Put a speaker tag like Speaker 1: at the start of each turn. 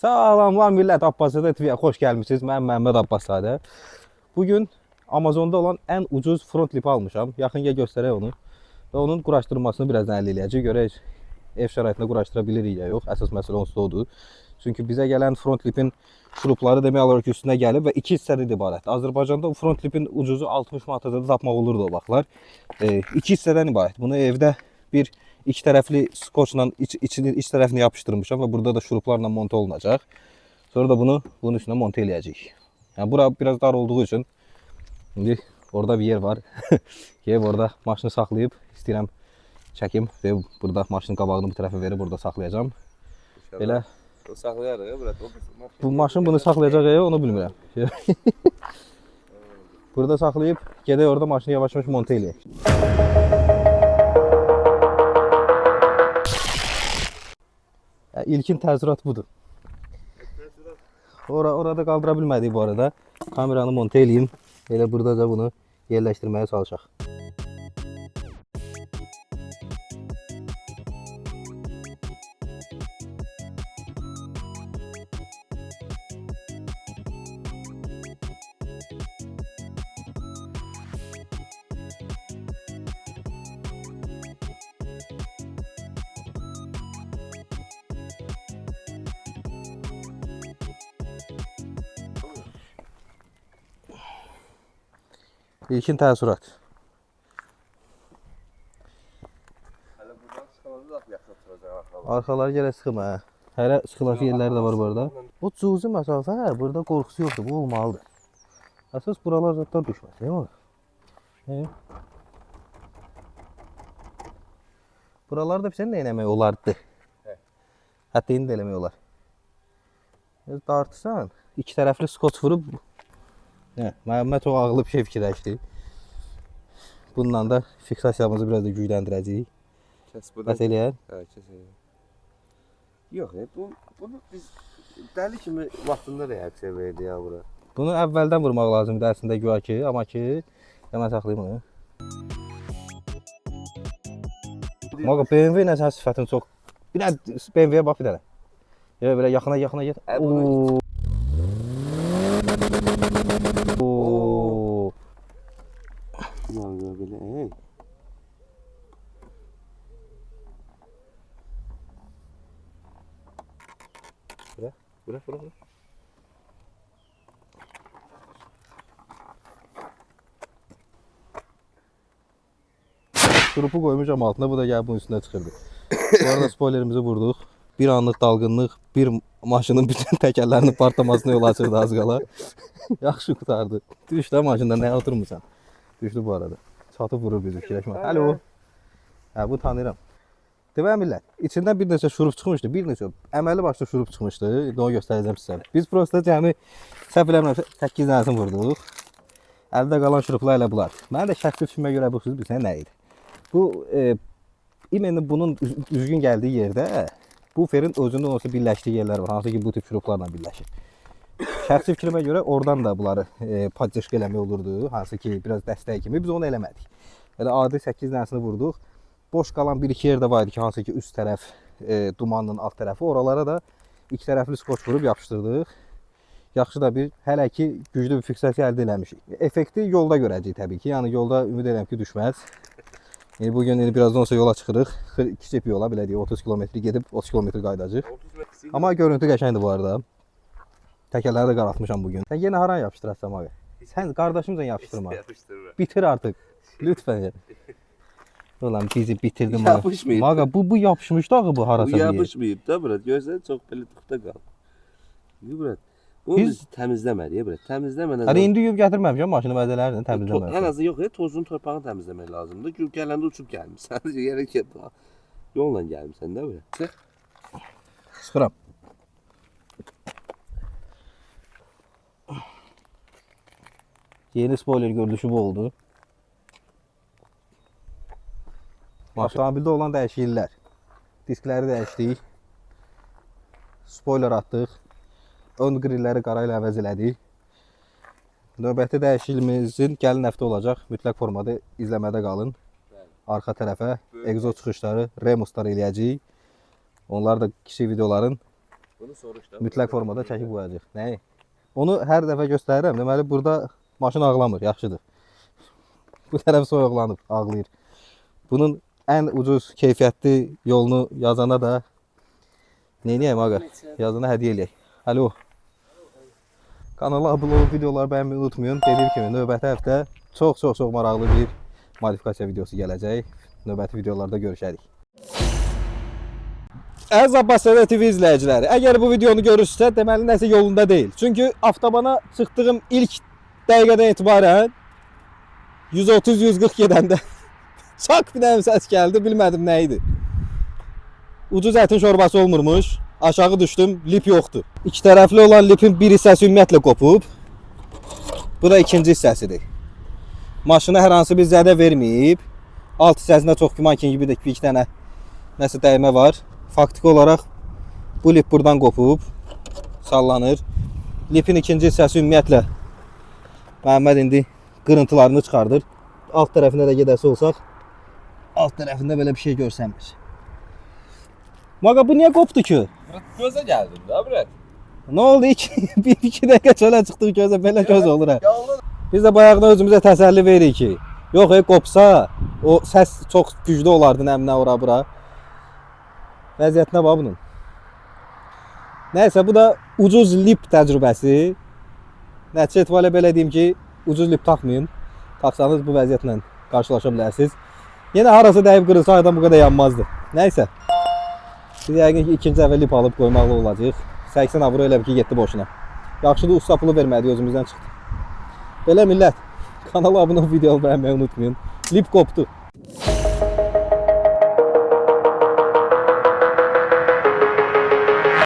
Speaker 1: Salamlar millət, Abbaszadə TV-yə xoş gəlmişsiniz. Mən Məhəmməd Abbaszadə. Bugün Amazonda olan ən ucuz front lipi almışam. Yaxınca göstərək onu. Və onun quraşdırılmasını birazdan əldə eləyəcəyik. Görək ev şəraitində quraşdıra bilirik ya yox. Əsas məsələ onsuz da odur. Çünki bizə gələn front lipin şurupları demək olar ki üstünə gəlib və 2 hissədən ibarətdir. Azərbaycanda front lipin ucuzu 60 manata da tapmaq olurdu o vaxtlar. 2 hissədən ibarət. Bunu evdə bir İki tərəfli skoçla iç tərəfini yapışdırmışam və burada da şuruplarla monte olunacaq. Sonra da bunun üstünə monte eləyəcəyik. Yəni bura biraz dar olduğu üçün indi orada bir yer var. Gelib orada maşını saxlayıb istəyirəm çəkim və burada maşının qabağını bu tərəfə verib burada saxlayacağam. Belə
Speaker 2: o saxlayarıq bura.
Speaker 1: Bu maşın bunu saxlayacaq ya onu bilmirəm. Burada saxlayıb gedək orada maşını yavaş-yavaş monte eləyək. İlkin təəssürat budur. Orada qaldıra bilmədik bu arada. Kameranı monte eləyim. Elə buradaca bunu yerləşdirməyə çalışaq. İlkin təəssürat.
Speaker 2: Hələ buradan çıxananda da yaxşı oturacaq arxalar.
Speaker 1: Arxaları gələ sıxım hə. Hələ sıxılası yerləri də var burada. O cüzi məsafə burada qorxusu yoxdur. Bu olmalıdır. Əsas buralar zətlər düşməz. Deyil mi? Buralarda bizə nə eləmək olardı? Hətta indi də eləmək olar. Dartırsan, iki tərəfli skoç vurub Məhəmməd o ağlı bir şey fikirləşdi. Bununla da fiksasiyamızı biraz da gücləndirəcəyik.
Speaker 2: Kəs buradan.
Speaker 1: Bəs eləyər?
Speaker 2: Hə, kəs eləyər. Yox, bunu biz dəli kimi vaxtında reaksiya verdi ya bura.
Speaker 1: Bunu əvvəldən vurmaq lazımdır əslində güya ki, amma ki, mən saxlayım onu. Maqa BMW ilə sənin sifətin çox. Bir dənə BMW-yə bax bir dənə. Belə yaxına get.
Speaker 2: Belə,
Speaker 1: Bura. Şurupu qoymuşam altına, bu da gəlib bunun üstünə çıxırdı. Bu arada spoilerimizi vurduq. Bir anlıq dalgınlıq, bir maşının bütün təkərlərinin partlamasına yol açırdı az qala. Yaxşı qutardı. Düşdü də maşında, nəyə oturmuşsan? Düşdü bu arada. Çatıb vurur bizi, fikirləşmə. Alo. Hə, bu tanıyıram. Demək millət, içindən bir neçə şurup çıxmışdı, bir neçə əməli başlı şurup çıxmışdı. İndi onu göstərəcəm sizə. Biz prosta cəmi səhv eləmirəmsə 8 dənəsini vurduq. Əldə qalan şuruplar elə bunlar. Mən də şəxsi fikrimə görə bu söz bilsən nə idi? Bu imenin bunun düzgün gəldiyi yerdə buferin özünün olsa birləşdiyi yerlər var, hansı ki bu tip şuruplarla birləşir. Şəxsi fikrimə görə oradan da bunları poddeşq eləmək olurdu, hansı ki biraz dəstək kimi. Biz onu eləmədik. Elə adi 8 dənəsini vurduq. Boş qalan bir iki yerdə var idi ki, hansı ki üst tərəf dumanın alt tərəfi. Oralara da iki tərəfli skoç vurub yapışdırdıq. Yaxşı da bir, hələ ki güclü bir fiksasiya əldə eləmişik. Effekti yolda görəcəyik təbii ki. Yəni yolda ümid edirəm ki düşməz. Bugün birazdan olsa yola çıxırıq. Kiçik bir yola, belə deyək, 30 km gedib 30 km qayıdacağıq. Amma görüntü qəşəngdir bu arada. Təkərləri də qaraltmışam bugün. Sən yenə haran yapışdırırsan abi? Sən qardaşımla yapışdırma. Bitir artıq. Lütfən. Ulan bizi bitirdin bana.
Speaker 2: Yapışmayıb.
Speaker 1: Maqa bu yapışmışdı axı bu harasa
Speaker 2: bu
Speaker 1: bir.
Speaker 2: yapışmayıb da bura. Gözlər çox belə tuxta qalıb. Bura. Bunu biz təmizləməliyik bura. Təmizləmədən.
Speaker 1: Hələ indi yuyub gətirməmişəm maşını məzələrini təmizləməmişəm.
Speaker 2: Ən azı yox, tozunu torpağını təmizləmək lazımdır. Gül gələndə uçub gəlmisən. Yerə get. Yolla gəlmisən də bura. Çıx.
Speaker 1: Sıxıram. Yeni spoiler görünüşü bu oldu. Avtomobildə olan dəyişikliklər. Diskləri dəyişdik. Spoiler atdıq. Ön qrilləri qara ilə əvəz elədik. Növbəti dəyişikliğimizin gəlin həftə olacaq. Mütləq formada izləmədə qalın. Arxa tərəfə egzoz çıxışları, remuslar eləyəcəyik. Onlar da kiçik videoların
Speaker 2: Bunu soruş da.
Speaker 1: Mütləq formada çəkib qoyacaq. Nəyi? Onu hər dəfə göstərirəm. Deməli burada maşın ağlamır, yaxşıdır. Bu tərəf soyuqlanıb, ağlayır. Bunun ən ucuz, keyfiyyətli yolunu yazana da neyniyəm ağa? Yazana hədiyyə eləyək. Alo. Kanala abunə olub videoları bəyənməyi unutmayın. Dediyim kimi növbəti həftə çox maraqlı bir modifikasiya videosu gələcək. Növbəti videolarda görüşərik. Əziz Abbas TV izləyiciləri, əgər bu videonu görürsünüzsə, deməli nəsə yolunda deyil. Çünki avtobana çıxdığım ilk dəqiqədən etibarən 130-140 gedəndə çak bir dənə səs gəldi, bilmədim nə idi. Ucuz ətin şorbası olmurmuş, aşağı düşdüm, lip yoxdur. İki tərəfli olan lipin bir hissəsi ümumiyyətlə qopub. Bu da ikinci hissəsidir. Maşına hər hansı bir zədə verməyib. Alt hissəsində çox güman ki, bir iki dənə nəsə dəymə var. Faktiki olaraq bu lip buradan qopub, sallanır. Lipin ikinci hissəsi ümumiyyətlə Məhəmməd indi qırıntılarını çıxardır. Alt tərəfində də gedəsi olsaq, alt tərəfində belə bir şey görsənmir. Maqa bu niyə qopdu ki?
Speaker 2: Gözə gəldim də bura.
Speaker 1: Nə oldu? İki dəqiqə çölə çıxdıq gözə, belə göz olur. Biz də bayaqdan özümüzə təsəlli veririk ki, yox, qopsa, o səs çox güclü olardı, nəminə ora-bura. Vəziyyətinə bax bunun. Nəysə, bu da ucuz lip təcrübəsi. Nəticə etibarilə belə deyim ki, ucuz lip taxmayın. Taxsanız bu vəziyyətlə qarşılaşa bilərsiniz. Yenə harası dəyib qırılsa aydan bu qədər yanmazdı. Nəysə. Biz yəqin ki, ikinci dəfə lip alıb qoymaqlı olacaq. 80 avro elə bir ki, getdi boşuna. Yaxşıdır, usta pulu vermədi, özümüzdən çıxdı. Belə millət, kanala abunə olub, videoyu bəyənməyi unutmayın. Lip qopdu.